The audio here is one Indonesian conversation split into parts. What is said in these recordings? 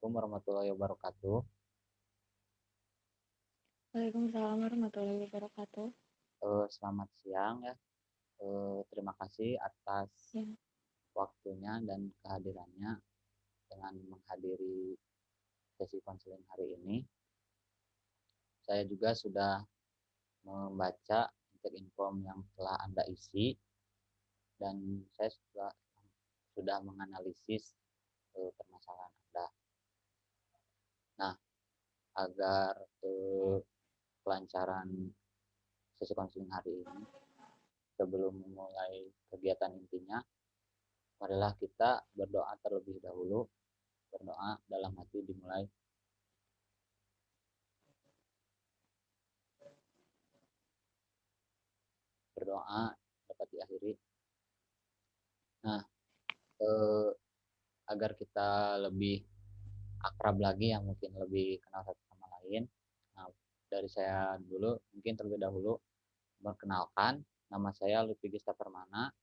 Assalamualaikum warahmatullahi wabarakatuh. Waalaikumsalam warahmatullahi wabarakatuh. Selamat siang ya. Terima kasih atas Ya, waktunya dan kehadirannya dengan menghadiri sesi konseling hari ini. Saya juga sudah membaca info yang telah Anda isi dan saya sudah menganalisis permasalahan Anda. Nah, agar kelancaran sesi konseling hari ini, sebelum memulai kegiatan intinya, marilah kita berdoa terlebih dahulu. Berdoa dalam hati dimulai. Berdoa dapat diakhiri. Nah, eh, agar kita lebih akrab lagi, yang mungkin lebih kenal satu sama lain. Nah, dari saya dulu, mungkin terlebih dahulu perkenalkan, nama saya Lutfi Gista Permana,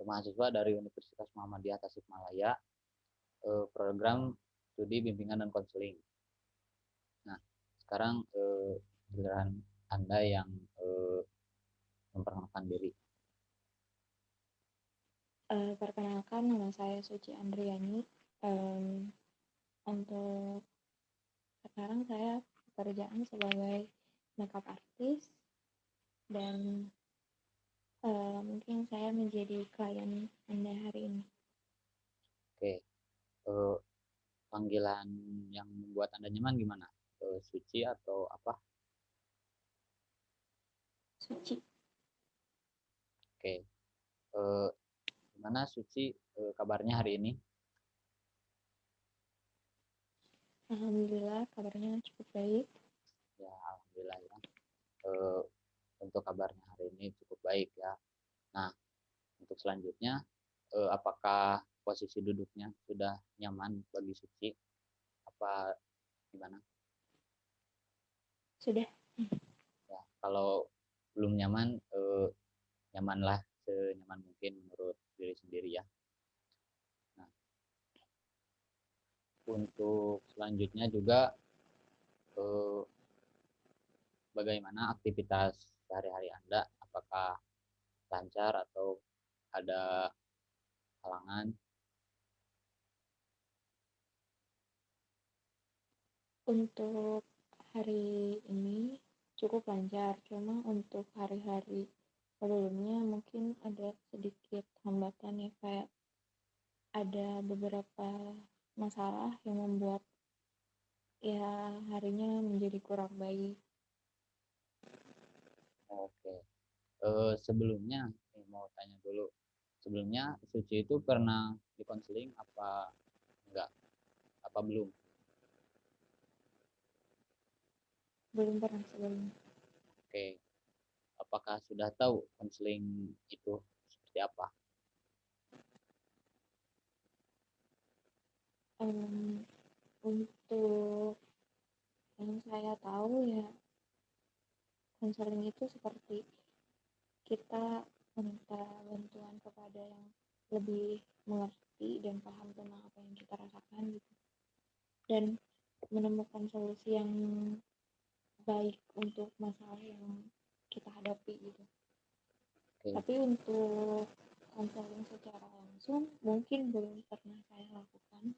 mahasiswa dari Universitas Muhammadiyah Tasikmalaya, program studi bimbingan dan konseling. Nah, sekarang giliran Anda yang memperkenalkan diri. perkenalkan nama saya Suci Andriani. Untuk sekarang saya pekerjaan sebagai makeup artist dan mungkin saya menjadi klien Anda hari ini. Oke, eh, panggilan yang membuat Anda nyaman gimana? Suci atau apa? Suci. Oke, eh, gimana Suci kabarnya hari ini? Alhamdulillah kabarnya cukup baik. Ya, alhamdulillah ya. Eh, untuk kabarnya hari ini cukup baik ya. Nah, untuk selanjutnya, apakah posisi duduknya sudah nyaman bagi Suci? Apa gimana? Sudah. Ya, kalau belum nyaman, nyamanlah senyaman mungkin menurut diri sendiri ya. Nah, untuk selanjutnya juga, eh, bagaimana aktivitas sehari-hari Anda? Apakah lancar atau ada halangan? Untuk hari ini cukup lancar, cuma untuk hari-hari sebelumnya mungkin ada sedikit hambatan ya, kayak ada beberapa masalah yang membuat ya harinya menjadi kurang baik. Oke. Sebelumnya, mau tanya dulu. Sebelumnya Suci itu pernah dikonseling apa enggak? Apa belum? Belum pernah sebelumnya. Oke. Apakah sudah tahu konseling itu seperti apa? Um, untuk yang saya tahu ya, konseling itu seperti kita meminta bantuan kepada yang lebih mengerti dan paham tentang apa yang kita rasakan gitu, dan menemukan solusi yang baik untuk masalah yang kita hadapi gitu. Oke. Tapi untuk konseling secara langsung mungkin belum pernah saya lakukan.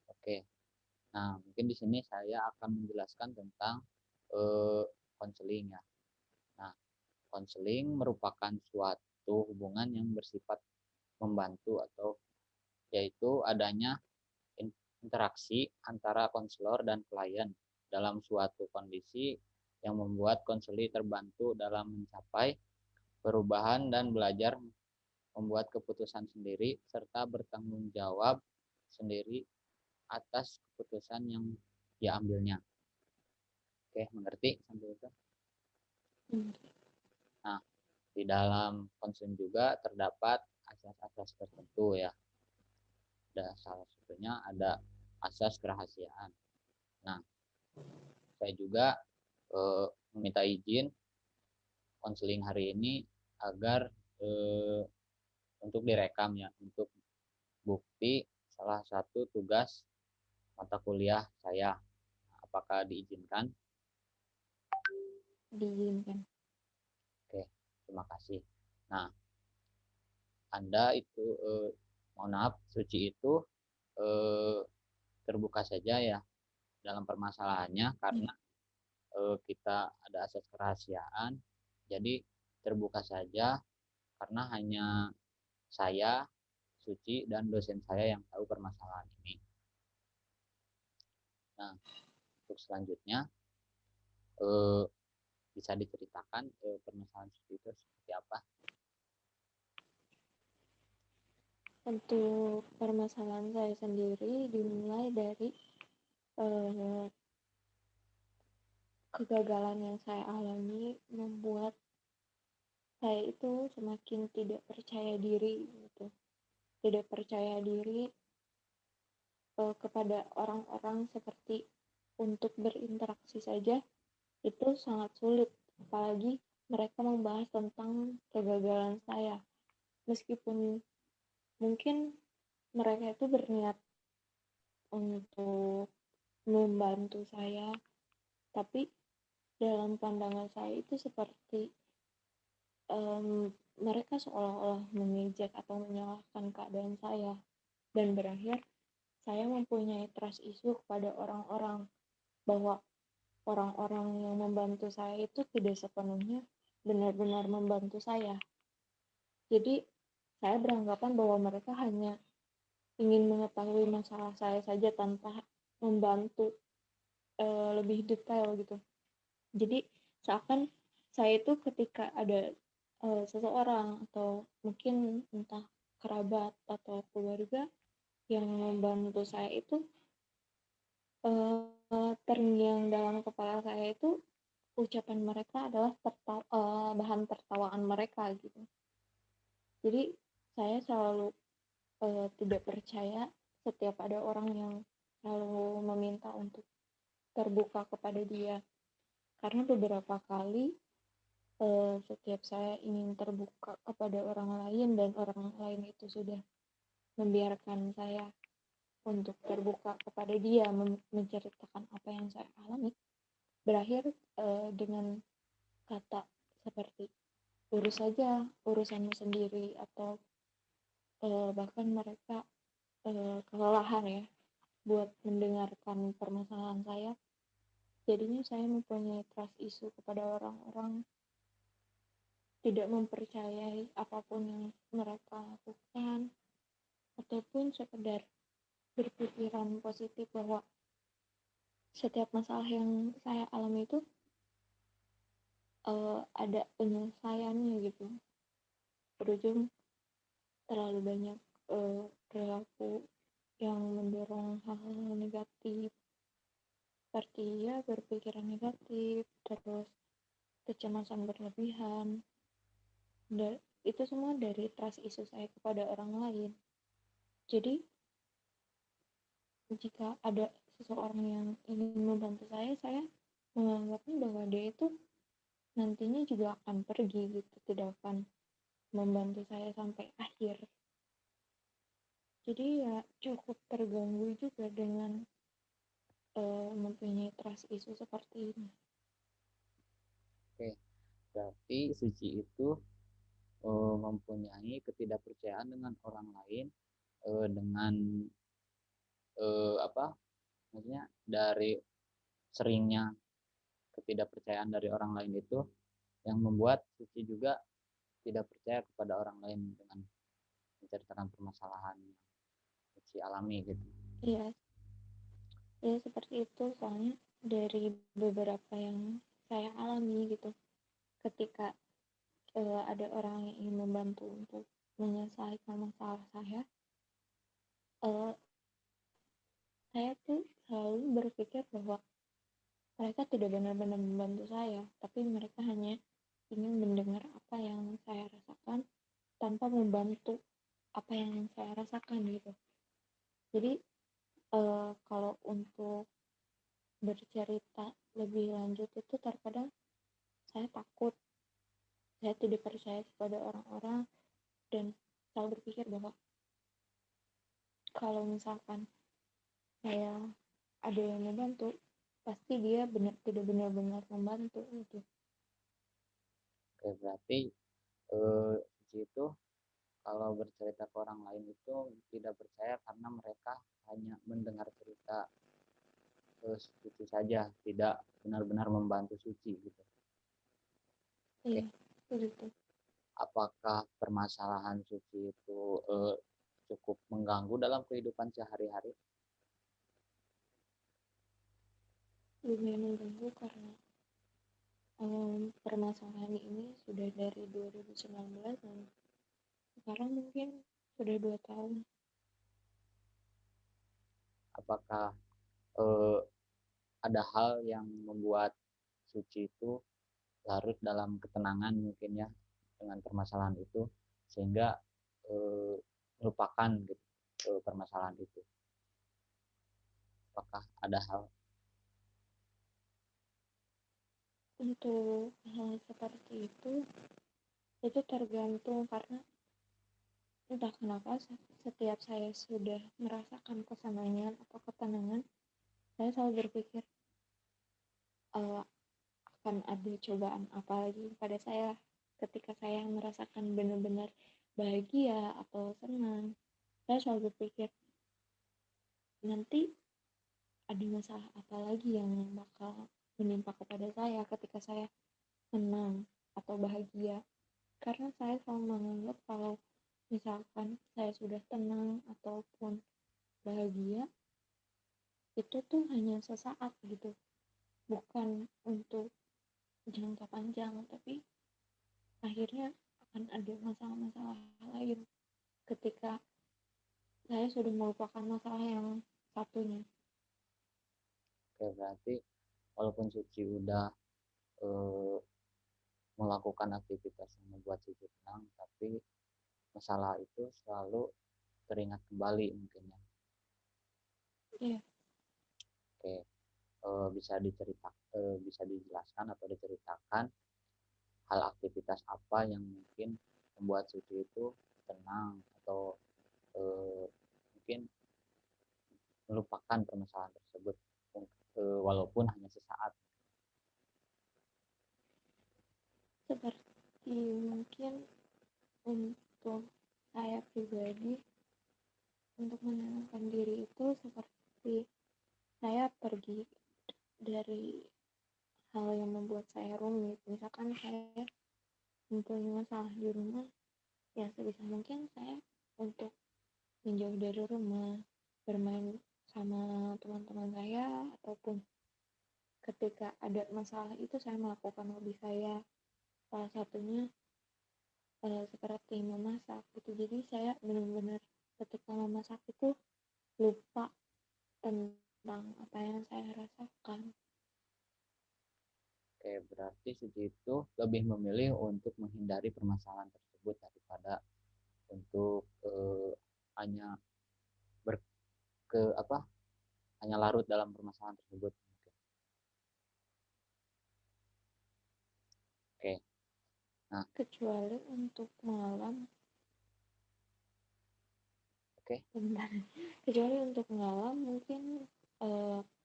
Oke. Nah, mungkin di sini saya akan menjelaskan tentang konseling ya. Nah, konseling merupakan suatu hubungan yang bersifat membantu, atau yaitu adanya interaksi antara konselor dan klien dalam suatu kondisi yang membuat konseli terbantu dalam mencapai perubahan dan belajar membuat keputusan sendiri serta bertanggung jawab sendiri atas keputusan yang dia ambilnya. Oke, mengerti sampai itu? Hmm. Nah, di dalam konseling juga terdapat asas-asas tertentu ya. Ada salah satunya ada asas kerahasiaan. Nah, saya juga eh, meminta izin konseling hari ini agar eh, untuk direkam ya, untuk bukti salah satu tugas mata kuliah saya. Apakah diizinkan? Diizinkan. Oke, terima kasih. Nah, Anda itu, mohon maaf, Suci itu eh, terbuka saja ya dalam permasalahannya Ya. karena kita ada asas kerahasiaan. Jadi terbuka saja karena hanya saya, Suci, dan dosen saya yang tahu permasalahan ini. Nah, untuk selanjutnya eh, bisa diceritakan permasalahan Suci itu seperti apa? Untuk permasalahan saya sendiri dimulai dari eh, kegagalan yang saya alami membuat saya itu semakin tidak percaya diri gitu. Tidak percaya diri kepada orang-orang seperti untuk berinteraksi saja itu sangat sulit, apalagi mereka membahas tentang kegagalan saya. Meskipun mungkin mereka itu berniat untuk membantu saya, tapi dalam pandangan saya itu seperti mereka seolah-olah mengejek atau menyalahkan keadaan saya, dan berakhir saya mempunyai trust issue kepada orang-orang bahwa orang-orang yang membantu saya itu tidak sepenuhnya benar-benar membantu saya. Jadi saya beranggapan bahwa mereka hanya ingin mengetahui masalah saya saja tanpa membantu lebih detail gitu. Jadi seakan saya itu ketika ada seseorang atau mungkin entah kerabat atau keluarga yang membantu saya itu terngiang dalam kepala saya itu ucapan mereka adalah bahan tertawaan mereka gitu. Jadi saya selalu tidak percaya setiap ada orang yang selalu meminta untuk terbuka kepada dia, karena beberapa kali setiap saya ingin terbuka kepada orang lain dan orang lain itu sudah membiarkan saya untuk terbuka kepada dia, menceritakan apa yang saya alami, berakhir dengan kata seperti urus saja urusanmu sendiri, atau bahkan mereka kelelahan ya buat mendengarkan permasalahan saya. Jadinya saya mempunyai trust issue kepada orang-orang, tidak mempercayai apapun yang mereka lakukan, ataupun sekedar berpikiran positif bahwa setiap masalah yang saya alami itu ada penyelesaiannya gitu. Berujung terlalu banyak perilaku yang mendorong hal-hal negatif, seperti ya berpikiran negatif, terus kecemasan berlebihan, dan itu semua dari trust issue saya kepada orang lain. Jadi jika ada seseorang yang ingin membantu saya menganggapnya bahwa dia itu nantinya juga akan pergi gitu, tidak akan membantu saya sampai akhir. Jadi ya cukup terganggu juga dengan mempunyai trust issue seperti ini. Oke, berarti Suci itu mempunyai ketidakpercayaan dengan orang lain dengan apa? Maksudnya dari seringnya ketidakpercayaan dari orang lain itu yang membuat Suci juga tidak percaya kepada orang lain dengan menceritakan permasalahan yang Suci alami gitu. Iya, ya seperti itu, soalnya dari beberapa yang saya alami gitu, ketika ada orang yang ingin membantu untuk menyelesaikan masalah uh, saya tuh selalu berpikir bahwa mereka tidak benar-benar membantu saya, tapi mereka hanya ingin mendengar apa yang saya rasakan tanpa membantu apa yang saya rasakan gitu. Jadi kalau untuk bercerita lebih lanjut itu terkadang saya takut, saya tidak percaya kepada orang-orang, dan selalu berpikir bahwa kalau misalkan saya ada yang membantu, pasti dia tidak benar-benar membantu gitu. Oke, berarti Suci itu kalau bercerita ke orang lain itu tidak percaya karena mereka hanya mendengar cerita Suci saja, tidak benar-benar membantu Suci gitu. Oke, Iya, begitu. apakah permasalahan Suci itu cukup mengganggu dalam kehidupan sehari-hari? Lumayan mengganggu karena permasalahan ini sudah dari 2019 dan sekarang mungkin sudah 2 tahun. Apakah eh, ada hal yang membuat Suci itu larut dalam ketenangan mungkin ya dengan permasalahan itu sehingga eh, melupakan gitu, permasalahan itu? Apakah ada hal? Untuk hal seperti itu tergantung karena entah kenapa setiap saya sudah merasakan kesenangan atau ketenangan, saya selalu berpikir uh, akan ada cobaan apa lagi pada saya ketika saya merasakan benar-benar bahagia atau senang. Saya selalu berpikir nanti ada masalah apa lagi yang bakal menimpa kepada saya ketika saya senang atau bahagia, karena saya selalu menganggap kalau misalkan saya sudah tenang ataupun bahagia itu tuh hanya sesaat gitu, bukan untuk jangka panjang, tapi akhirnya akan ada masalah-masalah lain ketika saya sudah melupakan masalah yang satunya. Oke, berarti walaupun Suci udah eh, melakukan aktivitas yang membuat Suci tenang, tapi masalah itu selalu teringat kembali mungkin ya. Iya, Oke, bisa dijelaskan atau diceritakan hal aktivitas apa yang mungkin membuat Suci itu tenang atau mungkin melupakan permasalahan tersebut walaupun hanya sesaat. seperti mungkin untuk saya pribadi, untuk menenangkan diri itu seperti saya pergi dari hal yang membuat saya rumit. Misalkan saya mempunyai masalah di rumah, ya sebisa mungkin saya untuk menjauh dari rumah, bermain sama teman-teman saya, ataupun ketika ada masalah itu saya melakukan hobi saya, salah satunya seperti memasak gitu. Jadi saya benar-benar ketika memasak itu lupa tentang apa yang saya rasakan. Oke, berarti Suci itu lebih memilih untuk menghindari permasalahan tersebut daripada untuk hanya ber ke apa hanya larut dalam permasalahan tersebut. Oke, nah Kecuali untuk malam, oke, bentar, kecuali untuk malam mungkin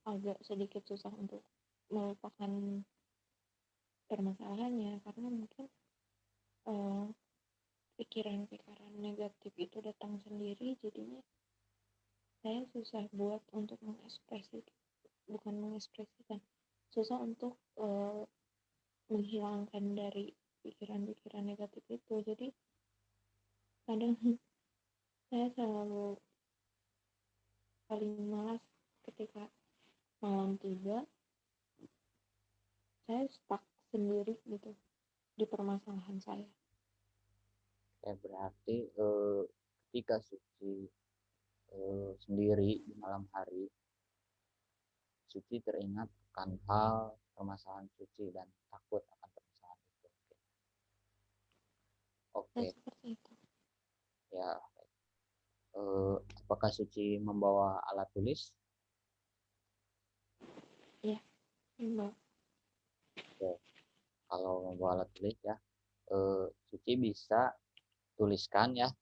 agak sedikit susah untuk melupakan permasalahannya, karena mungkin eh, pikiran-pikiran negatif itu datang sendiri, jadinya saya susah buat untuk bukan mengekspresikan, susah untuk menghilangkan dari pikiran-pikiran negatif itu. Jadi kadang saya selalu paling malas ketika malam tiba, saya stuck sendiri gitu di permasalahan saya. berarti ketika Suci sendiri di malam hari, Suci teringat akan hal permasalahan Suci dan takut akan permasalahan itu. Nah, Oke, seperti itu. ya. Apakah Suci membawa alat tulis? Ya, mbak. Oke, kalau membawa alat tulis ya, Suci bisa tuliskan ya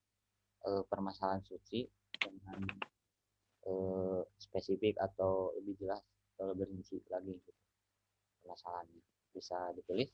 permasalahan Suci dengan spesifik atau lebih jelas atau lebih rinci lagi gitu permasalahannya. Bisa ditulis.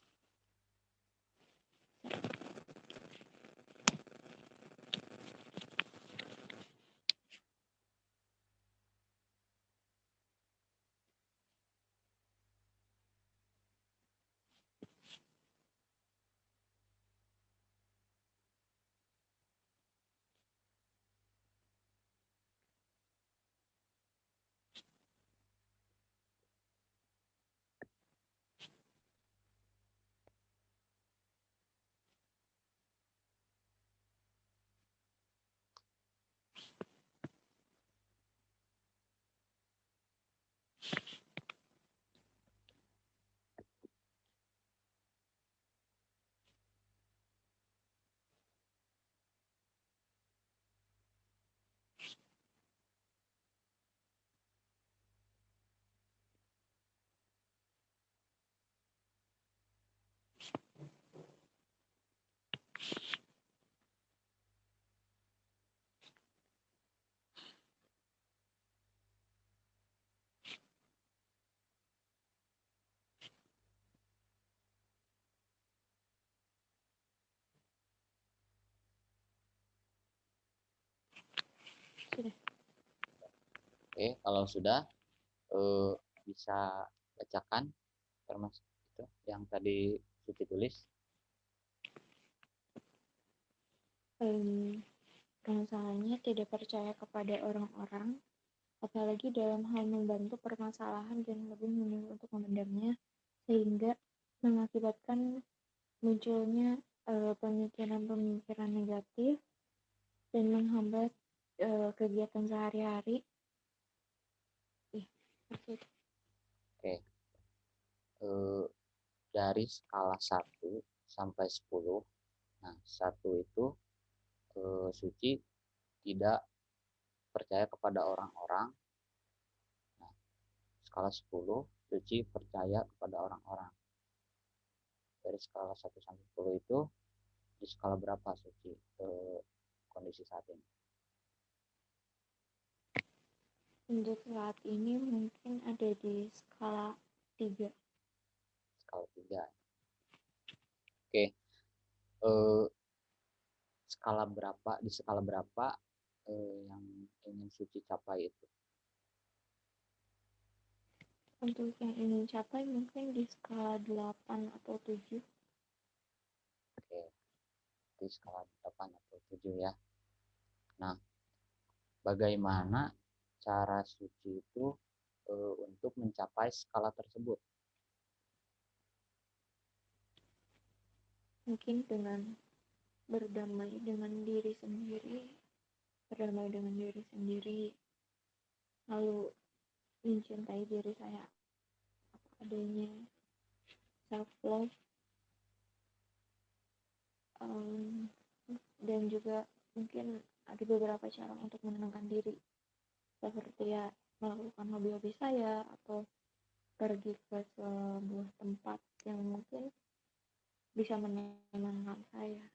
Sudah. Oke, kalau sudah eh, bisa bacakan termasuk itu yang tadi Suci tulis. Permasalahannya tidak percaya kepada orang-orang, apalagi dalam hal membantu permasalahan dan lebih memilih untuk memendamnya, sehingga mengakibatkan munculnya pemikiran-pemikiran negatif dan menghambat kegiatan sehari-hari. Oke. Eh, dari skala 1 sampai 10. Nah, 1 itu Suci tidak percaya kepada orang-orang. Nah, skala 10 Suci percaya kepada orang-orang. Dari skala 1 sampai 10 itu di skala berapa Suci kondisi saat ini? Untuk saat ini mungkin ada di skala 3. Skala 3. Oke. Eh, di skala berapa yang ingin Suci capai itu? Untuk yang ingin capai mungkin di skala 8 atau 7. Oke, di skala 8 atau 7 ya. Nah, bagaimana cara Suci itu untuk mencapai skala tersebut? Mungkin dengan berdamai dengan diri sendiri, lalu mencintai diri saya apa adanya, self love, dan juga mungkin ada beberapa cara untuk menenangkan diri, seperti ya melakukan hobi-hobi saya atau pergi ke sebuah tempat yang mungkin bisa menenangkan saya.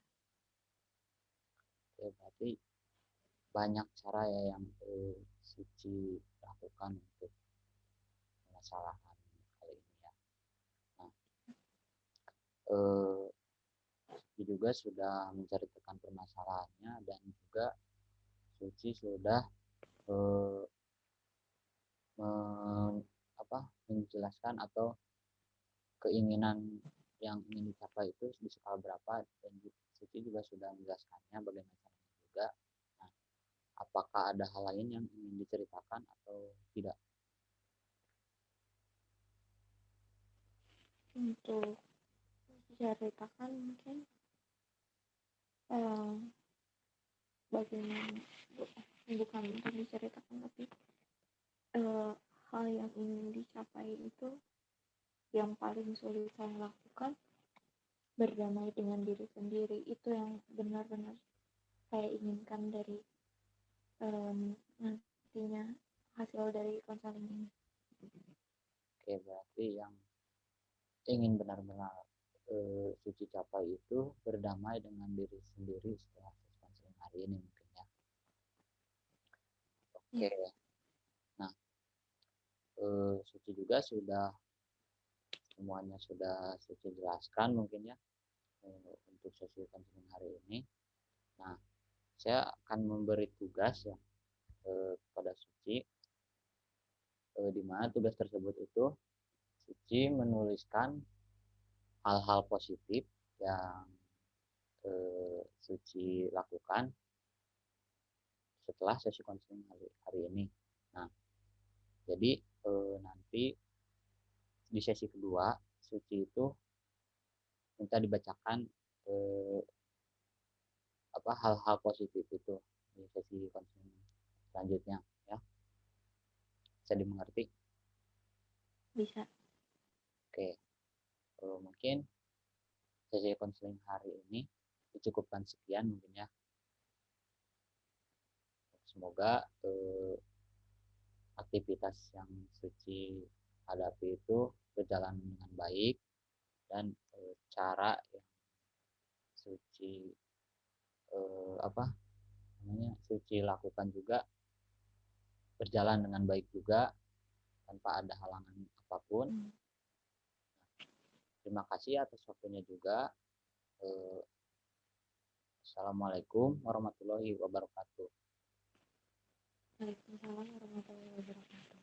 Ya, berarti banyak cara ya yang Suci lakukan untuk permasalahan kali ini ya. Nah, eh, Suci juga sudah menceritakan permasalahannya dan juga Suci sudah eh, men, menjelaskan atau keinginan yang ingin dicapai itu di skala berapa, dan Suci juga sudah menjelaskannya bagaimana caranya juga. Nah, apakah ada hal lain yang ingin diceritakan atau tidak? Untuk diceritakan mungkin eh, bagaimana, bukan untuk diceritakan tapi hal yang ingin dicapai itu yang paling sulit saya lakukan berdamai dengan diri sendiri, itu yang benar-benar saya inginkan dari nantinya hasil dari konseling ini. Oke, berarti yang ingin benar-benar Suci capai itu berdamai dengan diri sendiri setelah konseling hari ini mungkin ya. Oke, Ya. Suci juga sudah semuanya sudah Suci jelaskan mungkin ya untuk sesi konseling hari ini. Nah, saya akan memberi tugas ya kepada Suci, di mana tugas tersebut itu Suci menuliskan hal-hal positif yang Suci lakukan setelah sesi konseling hari ini. Nah, jadi nanti di sesi kedua Suci itu minta dibacakan eh, hal-hal positif itu di sesi konseling selanjutnya ya. Bisa dimengerti? Bisa. Oke, mungkin sesi konseling hari ini dicukupkan sekian mungkin ya. Semoga aktivitas yang Suci hadapi itu berjalan dengan baik dan cara yang Suci Suci lakukan juga berjalan dengan baik juga tanpa ada halangan apapun. Terima kasih atas waktunya juga. Assalamualaikum warahmatullahi wabarakatuh. Waalaikumsalam warahmatullahi wabarakatuh.